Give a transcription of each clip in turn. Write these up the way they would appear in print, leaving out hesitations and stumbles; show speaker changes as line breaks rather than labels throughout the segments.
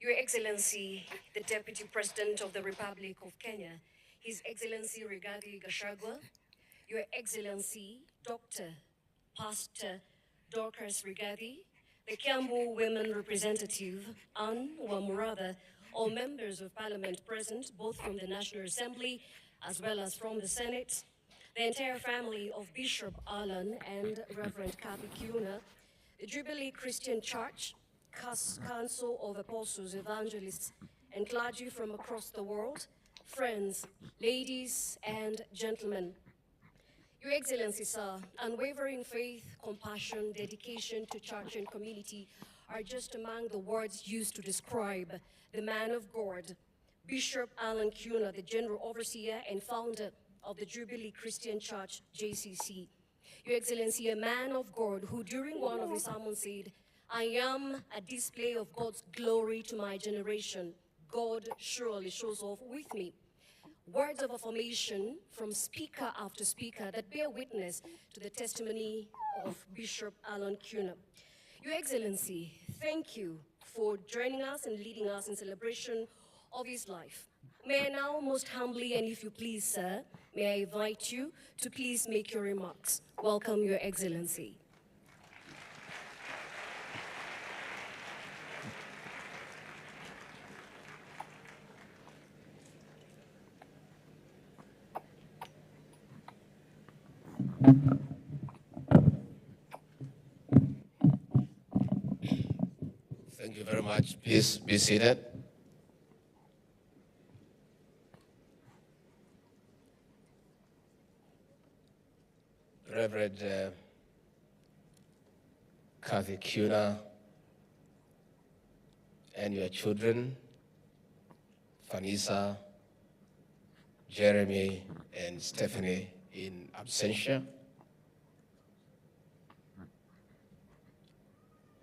Your Excellency, the Deputy President of the Republic of Kenya, His Excellency Rigathi Gachagu, Your Excellency, Dr. Pastor Dorcas Rigathi, the Kiambu Women Representative, Anne Wamurada, all members of Parliament present, both from the National Assembly as well as from the Senate, the entire family of Bishop Allan and Reverend Kiuna, the Jubilee Christian Church, Council of Apostles, Evangelists, and clergy from across the world, friends, ladies, and gentlemen. Your Excellency, sir, unwavering faith, compassion, dedication to church and community are just among the words used to describe the man of God, Bishop Allan Kiuna, the General Overseer and founder of the Jubilee Christian Church, JCC. Your Excellency, a man of God who during one of his sermons said, "I am a display of God's glory to my generation. God surely shows off with me." Words of affirmation from speaker after speaker that bear witness to the testimony of Bishop Allan Kiuna. Your Excellency, thank you for joining us and leading us in celebration of his life. May I now most humbly, and if you please, sir, may I invite you to please make your remarks. Welcome, Your Excellency.
Thank you very much. Please be seated. Reverend Rigathi Kiuna and your children, Vanessa, Jeremy, and Stephanie in absentia.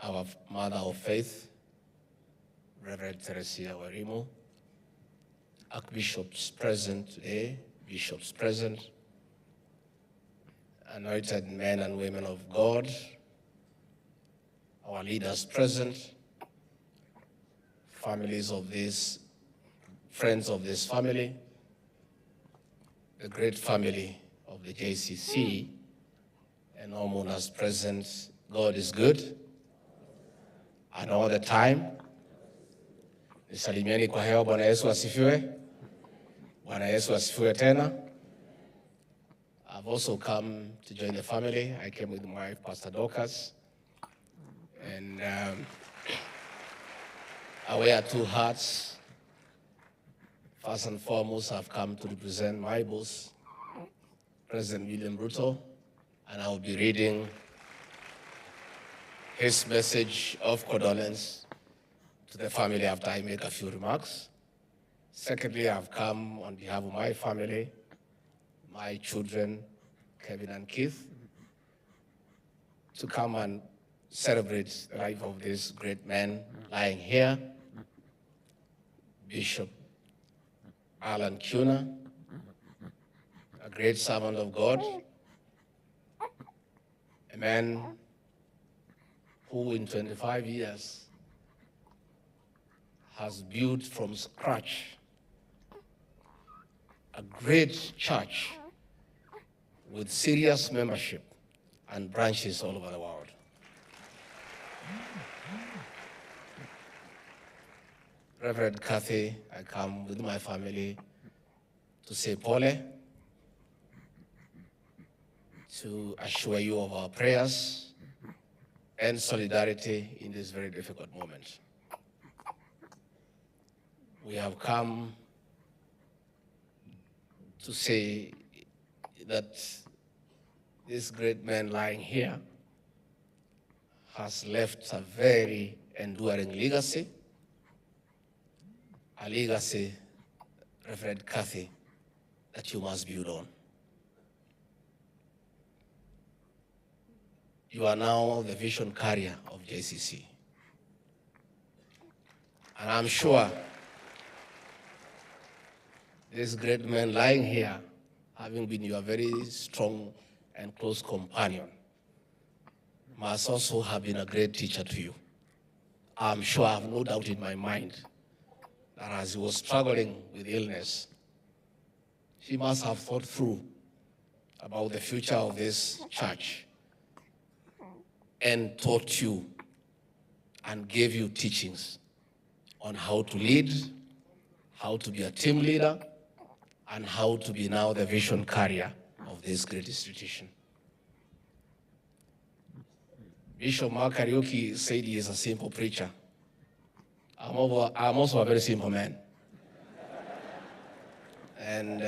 Our Mother of Faith, Reverend Teresia Warimo, Archbishops present today, bishops present, anointed men and women of God, our leaders present, families of this, friends of this family, the great family of the JCC, and all mourners present. God is good, and all the time. Nisalimieni kwa hewa. Bwana Yesu asifiwe. Bwana Yesu asifiwe tena. I've also come to join the family. I came with my wife, Pastor Dorcas, and I wear two hats. First and foremost, I've come to represent my boss, President William Ruto, and I'll be reading his message of condolence to the family after I make a few remarks. Secondly, I've come on behalf of my family, my children, Kevin and Keith, to come and celebrate the life of this great man lying here, Bishop Allan Kiuna, a great servant of God, a man who in 25 years has built from scratch a great church with serious membership and branches all over the world. Reverend Kathy, I come with my family to say pole, to assure you of our prayers and solidarity in this very difficult moment. We have come to say that this great man lying here has left a very enduring legacy, a legacy, Reverend Kathy, that you must build on. You are now the vision carrier of JCC. And I'm sure this great man lying here, having been your very strong and close companion, must also have been a great teacher to you I'm sure I have no doubt in my mind that as he was struggling with illness, he must have thought through about the future of this church and taught you and gave you teachings on how to lead, how to be a team leader, and how to be now the vision carrier of this great institution. Bishop Mark Kariuki said he is a simple preacher. I'm also a very simple man. And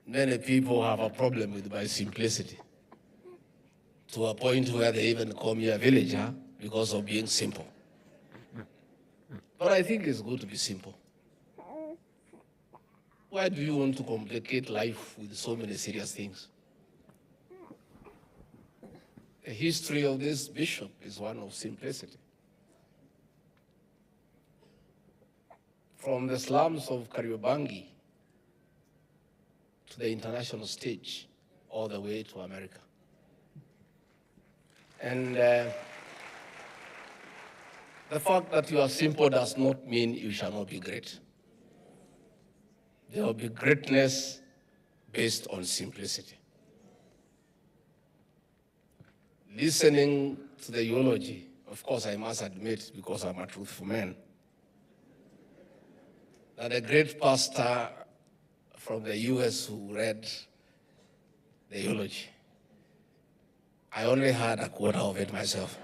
many people have a problem with my simplicity, to a point where they even call me a villager because of being simple. But I think it's good to be simple. Why do you want to complicate life with so many serious things? The history of this bishop is one of simplicity. From the slums of Kariobangi to the international stage, all the way to America. And the fact that you are simple does not mean you shall not be great. There will be greatness based on simplicity. Listening to the eulogy, of course I must admit, because I'm a truthful man, that a great pastor from the US who read the eulogy, I only heard a quarter of it myself.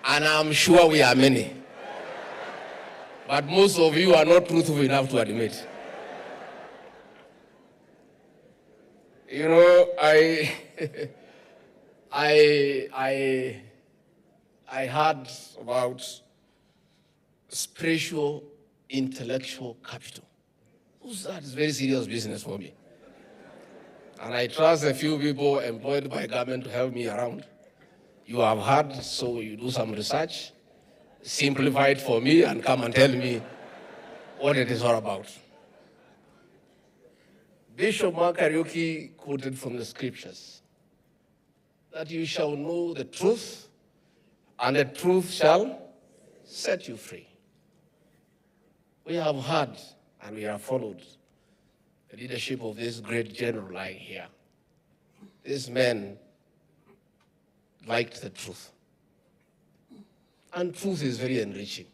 And I'm sure we are many. But most of you are not truthful enough to admit. You know, I heard about spiritual intellectual capital. That is very serious business for me. And I trust a few people employed by government to help me around. You have heard, so you do some research, simplify it for me, and come and tell me what it is all about. Bishop Mark Kariuki quoted from the scriptures that you shall know the truth, and the truth shall set you free. We have heard and we have followed the leadership of this great general lying here. This man liked the truth. And truth is very enriching.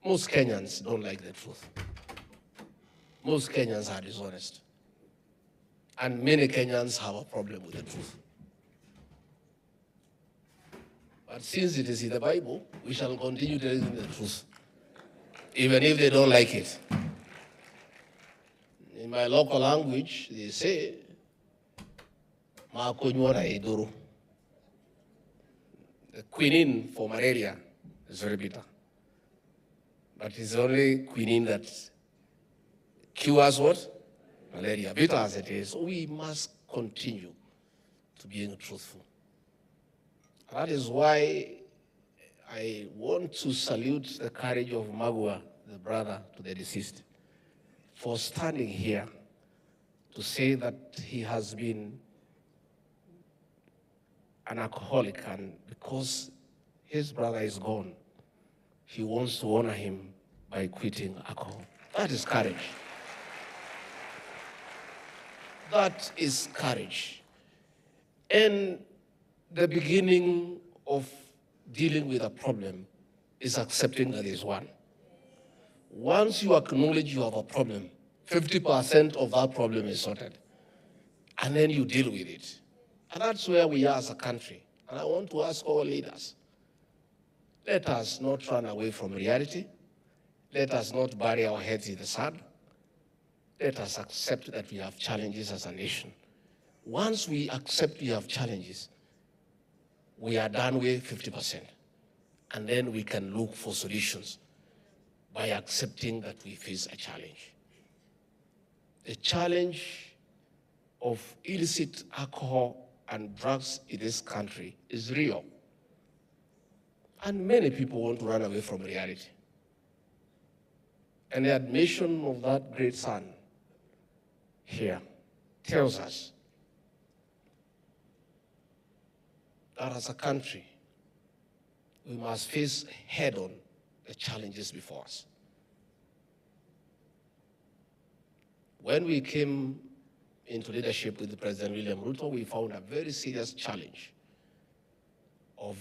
Most Kenyans don't like the truth. Most Kenyans are dishonest. And many Kenyans have a problem with the truth. But since it is in the Bible, we shall continue telling them the truth, even if they don't like it. In my local language, they say, the quinine for malaria is very bitter. But it's only quinine that cures what? Malaria, bitter as it is. So we must continue to being truthful. That is why I want to salute the courage of Magua, the brother to the deceased, for standing here to say that he has been an alcoholic, and because his brother is gone, he wants to honor him by quitting alcohol. That is courage. That is courage. And the beginning of dealing with a problem is accepting that there is one. Once you acknowledge you have a problem, 50% of that problem is sorted. And then you deal with it. And that's where we are as a country. And I want to ask all leaders, let us not run away from reality. Let us not bury our heads in the sand. Let us accept that we have challenges as a nation. Once we accept we have challenges, we are done with 50%. And then we can look for solutions by accepting that we face a challenge. The challenge of illicit alcohol and drugs in this country is real. And many people want to run away from reality. And the admission of that great son here tells us that as a country, we must face head-on the challenges before us. When we came into leadership with President William Ruto, we found a very serious challenge of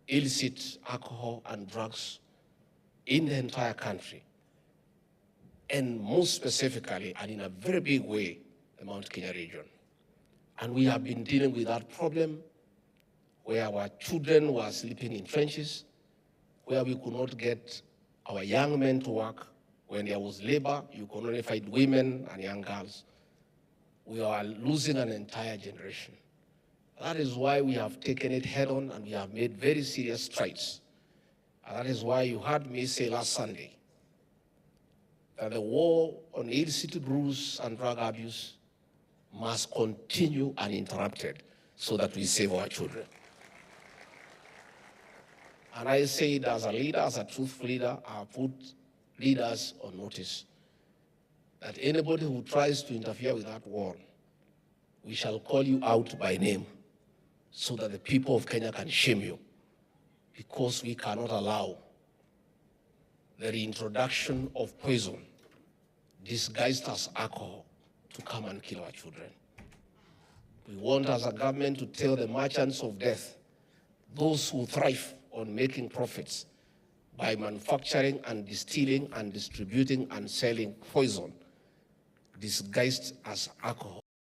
illicit alcohol and drugs in the entire country, and most specifically, and in a very big way, the Mount Kenya region. And we have been dealing with that problem where our children were sleeping in trenches, where we could not get our young men to work. When there was labor, you could only find women and young girls. We are losing an entire generation. That is why we have taken it head on and we have made very serious strides. And that is why you heard me say last Sunday that the war on illicit brews and drug abuse must continue uninterrupted so that we save our children. And I say it as a leader, as a truthful leader, I put leaders on notice that anybody who tries to interfere with that war, we shall call you out by name so that the people of Kenya can shame you, because we cannot allow the reintroduction of poison disguised as alcohol to come and kill our children. We want as a government to tell the merchants of death, those who thrive on making profits by manufacturing and distilling and distributing and selling poison disguised as alcohol,